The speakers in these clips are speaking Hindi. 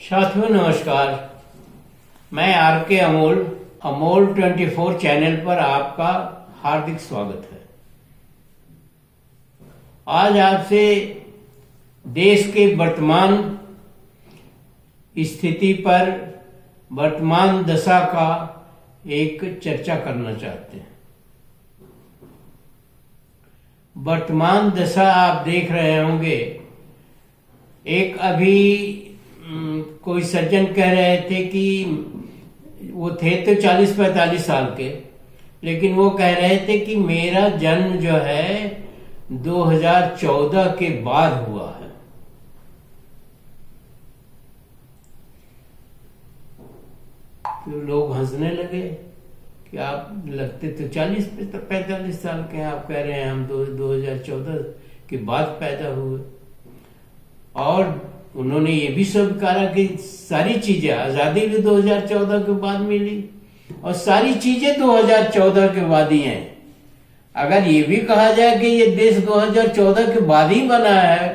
साथियों नमस्कार। मैं आर के अमोल 24 चैनल पर आपका हार्दिक स्वागत है। आज आपसे देश के वर्तमान स्थिति पर, वर्तमान दशा का एक चर्चा करना चाहते हैं। वर्तमान दशा आप देख रहे होंगे। एक अभी कोई सज्जन कह रहे थे कि वो थे तो 40-45 साल के, लेकिन वो कह रहे थे कि मेरा जन्म जो है 2014 के बाद हुआ है। तो लोग हंसने लगे कि आप लगते तो 40-45 साल के हैं, आप कह रहे हैं हम 2014 के बाद पैदा हुए। और उन्होंने ये भी स्वीकारा कि सारी चीजें, आजादी भी 2014 के बाद मिली और सारी चीजें 2014 के बाद ही हैं। अगर ये भी कहा जाए कि ये देश 2014 के बाद ही बना है,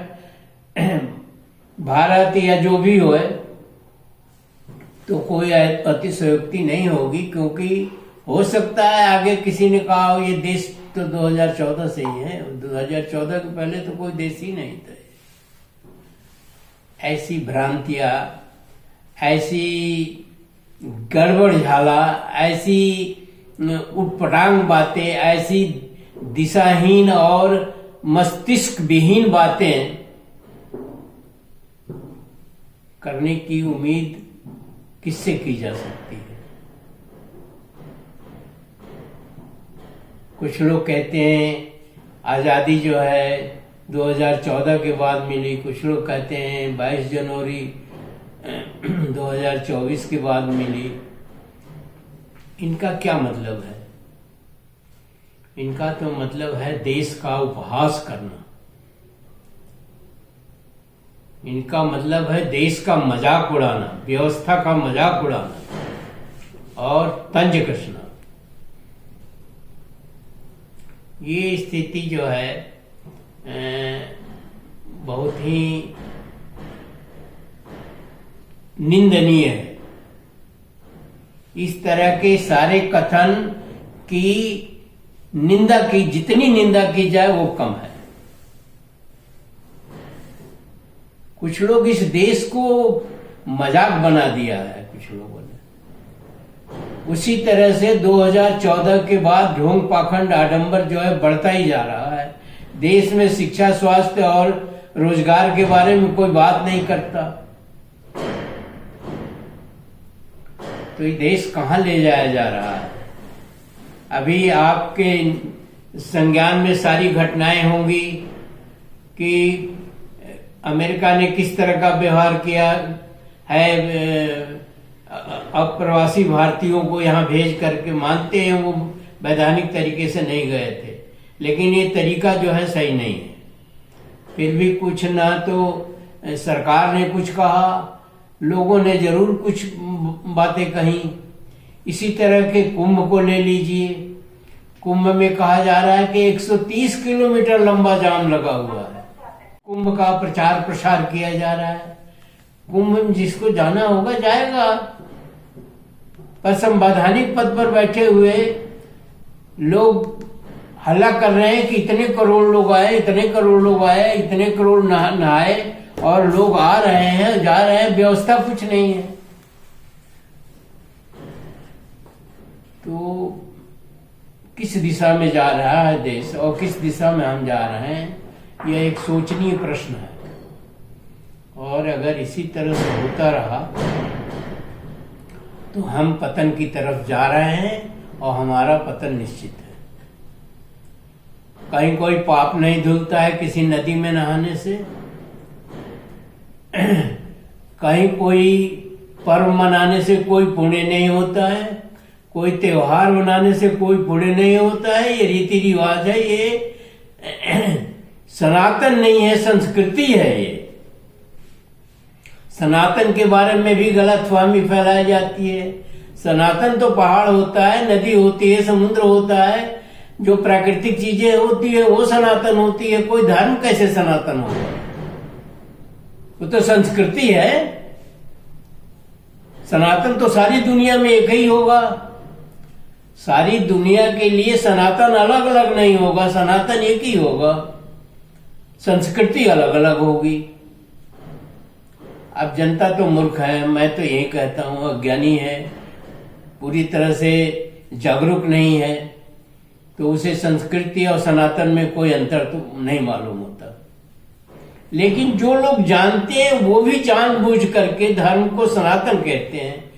भारत या जो भी हो, तो कोई अतिशयोक्ति नहीं होगी, क्योंकि हो सकता है आगे किसी ने कहा हो ये देश तो 2014 से ही है, 2014 के पहले तो कोई देश ही नहीं था। ऐसी भ्रांतियां, ऐसी गड़बड़ झाला, ऐसी उटपटांग बातें, ऐसी दिशाहीन और मस्तिष्क विहीन बातें करने की उम्मीद किससे की जा सकती है। कुछ लोग कहते हैं आजादी जो है 2014 के बाद मिली, कुछ लोग कहते हैं 22 जनवरी 2024 के बाद मिली। इनका क्या मतलब है? इनका तो मतलब है देश का उपहास करना। इनका मतलब है देश का मजाक उड़ाना, व्यवस्था का मजाक उड़ाना और तंज कसना। ये स्थिति जो है बहुत ही निंदनीय है। इस तरह के सारे कथन की निंदा की, जितनी निंदा की जाए वो कम है। कुछ लोग इस देश को मजाक बना दिया है, कुछ लोगों ने। उसी तरह से 2014 के बाद ढोंग पाखंड आडंबर जो है बढ़ता ही जा रहा है। देश में शिक्षा, स्वास्थ्य और रोजगार के बारे में कोई बात नहीं करता। तो ये देश कहां ले जाया जा रहा है? अभी आपके संज्ञान में सारी घटनाएं होंगी कि अमेरिका ने किस तरह का व्यवहार किया है अप्रवासी भारतीयों को यहां भेज करके। मानते हैं वो वैधानिक तरीके से नहीं गए थे, लेकिन ये तरीका जो है सही नहीं है। फिर भी कुछ ना तो सरकार ने कुछ कहा, लोगों ने जरूर कुछ बातें कही। इसी तरह के कुंभ को ले लीजिए। कुंभ में कहा जा रहा है कि 130 किलोमीटर लंबा जाम लगा हुआ है। कुंभ का प्रचार प्रसार किया जा रहा है। कुंभ में जिसको जाना होगा जाएगा, पर संवैधानिक पद पर बैठे हुए लोग हल्ला कर रहे हैं कि इतने करोड़ लोग आए, इतने करोड़ लोग आए, इतने करोड़ नहाए, और लोग आ रहे हैं, जा रहे हैं, व्यवस्था कुछ नहीं है। तो किस दिशा में जा रहा है देश और किस दिशा में हम जा रहे हैं, यह एक सोचनीय प्रश्न है। और अगर इसी तरह से होता रहा तो हम पतन की तरफ जा रहे हैं और हमारा पतन निश्चित है। कहीं कोई पाप नहीं धुलता है किसी नदी में नहाने से। कहीं कोई पर्व मनाने से कोई पुण्य नहीं होता है, कोई त्योहार मनाने से कोई पुण्य नहीं होता है। ये रीति रिवाज है, ये सनातन नहीं है, संस्कृति है। ये सनातन के बारे में भी गलतफहमी फैलाई जाती है। सनातन तो पहाड़ होता है, नदी होती है, समुद्र होता है, जो प्राकृतिक चीजें होती है वो सनातन होती है। कोई धर्म कैसे सनातन होगा? वो तो संस्कृति है। सनातन तो सारी दुनिया में एक ही होगा। सारी दुनिया के लिए सनातन अलग अलग नहीं होगा, सनातन एक ही होगा, संस्कृति अलग अलग होगी। अब जनता तो मूर्ख है, मैं तो यही कहता हूं, अज्ञानी है, पूरी तरह से जागरूक नहीं है, तो उसे संस्कृति और सनातन में कोई अंतर तो नहीं मालूम होता। लेकिन जो लोग जानते हैं वो भी जानबूझ करके धर्म को सनातन कहते हैं।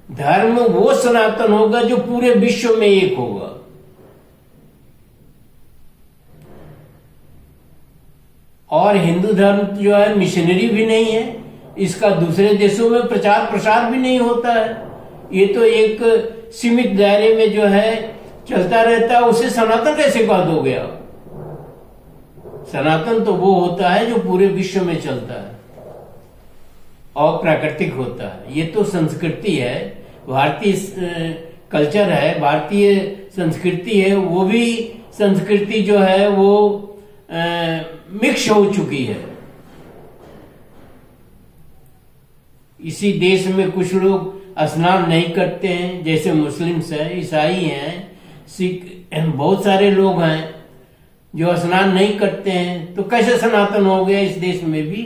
धर्म वो सनातन होगा जो पूरे विश्व में एक होगा। और हिंदू धर्म जो है मिशनरी भी नहीं है, इसका दूसरे देशों में प्रचार प्रसार भी नहीं होता है। ये तो एक सीमित दायरे में जो है चलता रहता है, उसे सनातन कैसे कह दोगे आप? सनातन तो वो होता है जो पूरे विश्व में चलता है और प्राकृतिक होता है। ये तो संस्कृति है, भारतीय कल्चर है, भारतीय संस्कृति है। वो भी संस्कृति जो है वो मिक्स हो चुकी है। इसी देश में कुछ लोग स्नान नहीं करते हैं, जैसे मुस्लिम्स हैं, ईसाई हैं, सिख, बहुत सारे लोग हैं जो स्नान नहीं करते हैं। तो कैसे सनातन हो गया इस देश में भी?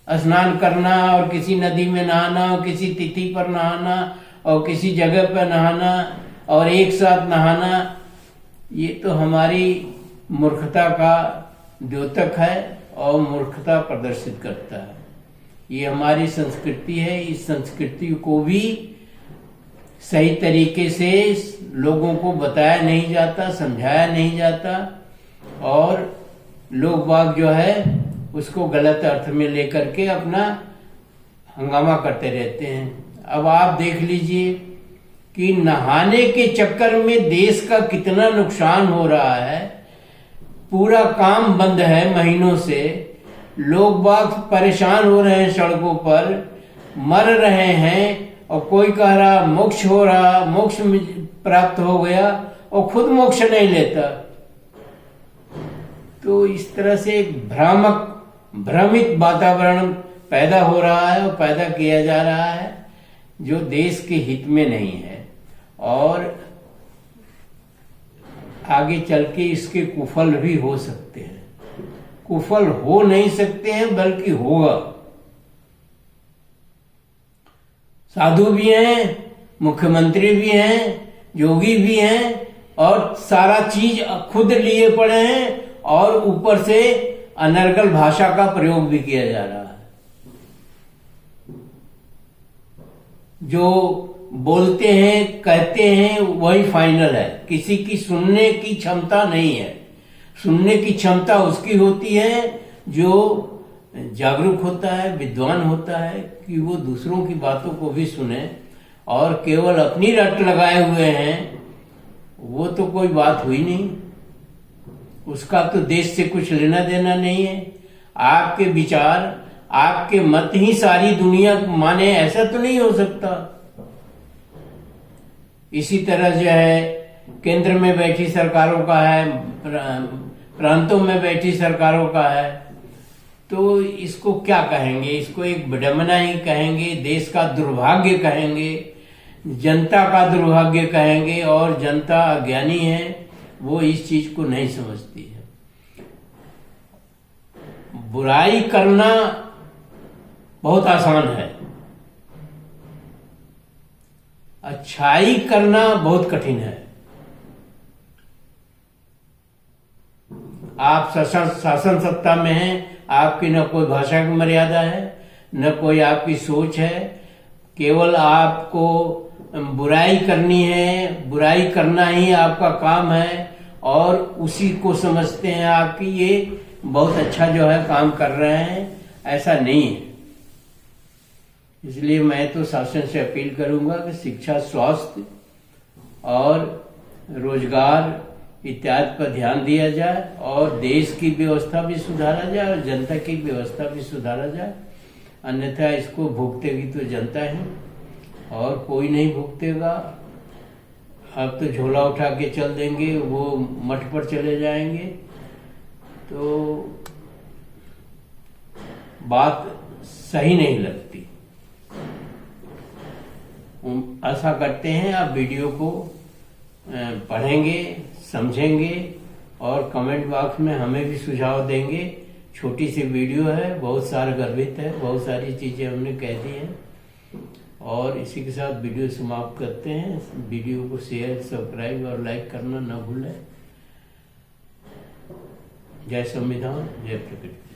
स्नान करना और किसी नदी में नहाना और किसी तिथि पर नहाना और किसी जगह पर नहाना और एक साथ नहाना, ये तो हमारी मूर्खता का द्योतक है और मूर्खता प्रदर्शित करता है। ये हमारी संस्कृति है। इस संस्कृति को भी सही तरीके से लोगों को बताया नहीं जाता, समझाया नहीं जाता और लोग बाग जो है उसको गलत अर्थ में लेकर के अपना हंगामा करते रहते हैं। अब आप देख लीजिए कि नहाने के चक्कर में देश का कितना नुकसान हो रहा है। पूरा काम बंद है महीनों से, लोग बाग परेशान हो रहे हैं, सड़कों पर मर रहे हैं और कोई कह रहा मोक्ष हो रहा, मोक्ष प्राप्त हो गया और खुद मोक्ष नहीं लेता। तो इस तरह से एक भ्रमित वातावरण पैदा हो रहा है और पैदा किया जा रहा है जो देश के हित में नहीं है और आगे चल के इसके कुफल भी हो सकते हैं। कुफल हो नहीं सकते हैं बल्कि होगा। साधु भी हैं, मुख्यमंत्री भी हैं, योगी भी हैं और सारा चीज खुद लिए पड़े हैं और ऊपर से अनर्गल भाषा का प्रयोग भी किया जा रहा है। जो बोलते हैं कहते हैं वही फाइनल है, किसी की सुनने की क्षमता नहीं है। सुनने की क्षमता उसकी होती है जो जागरूक होता है, विद्वान होता है, कि वो दूसरों की बातों को भी सुने और केवल अपनी रट लगाए हुए हैं वो तो कोई बात हुई नहीं। उसका तो देश से कुछ लेना देना नहीं है। आपके विचार, आपके मत ही सारी दुनिया माने, ऐसा तो नहीं हो सकता। इसी तरह जो है केंद्र में बैठी सरकारों का है, प्रांतों में बैठी सरकारों का है, तो इसको क्या कहेंगे? इसको एक विडंबना ही कहेंगे, देश का दुर्भाग्य कहेंगे, जनता का दुर्भाग्य कहेंगे। और जनता अज्ञानी है, वो इस चीज को नहीं समझती है। बुराई करना बहुत आसान है, अच्छाई करना बहुत कठिन है। आप शासन सत्ता में हैं, आपकी न कोई भाषा की मर्यादा है, न कोई आपकी सोच है। केवल आपको बुराई करनी है, बुराई करना ही आपका काम है और उसी को समझते हैं आपकी ये बहुत अच्छा जो है काम कर रहे हैं। ऐसा नहीं है। इसलिए मैं तो शासन से अपील करूंगा कि शिक्षा, स्वास्थ्य और रोजगार इत्यादि पर ध्यान दिया जाए और देश की व्यवस्था भी सुधारा जाए और जनता की व्यवस्था भी सुधारा जाए। अन्यथा इसको भुगतेगी तो जनता ही और कोई नहीं भुगतेगा। अब तो झोला उठा के चल देंगे, वो मठ पर चले जाएंगे, तो बात सही नहीं लगती। आशा करते हैं आप वीडियो को पढ़ेंगे, समझेंगे और कमेंट बॉक्स में हमें भी सुझाव देंगे। छोटी सी वीडियो है, बहुत सारा गर्भित है, बहुत सारी चीजें हमने कह दी हैं। और इसी के साथ वीडियो समाप्त करते हैं। वीडियो को शेयर, सब्सक्राइब और लाइक करना न भूलें। जय संविधान, जय प्रकृति।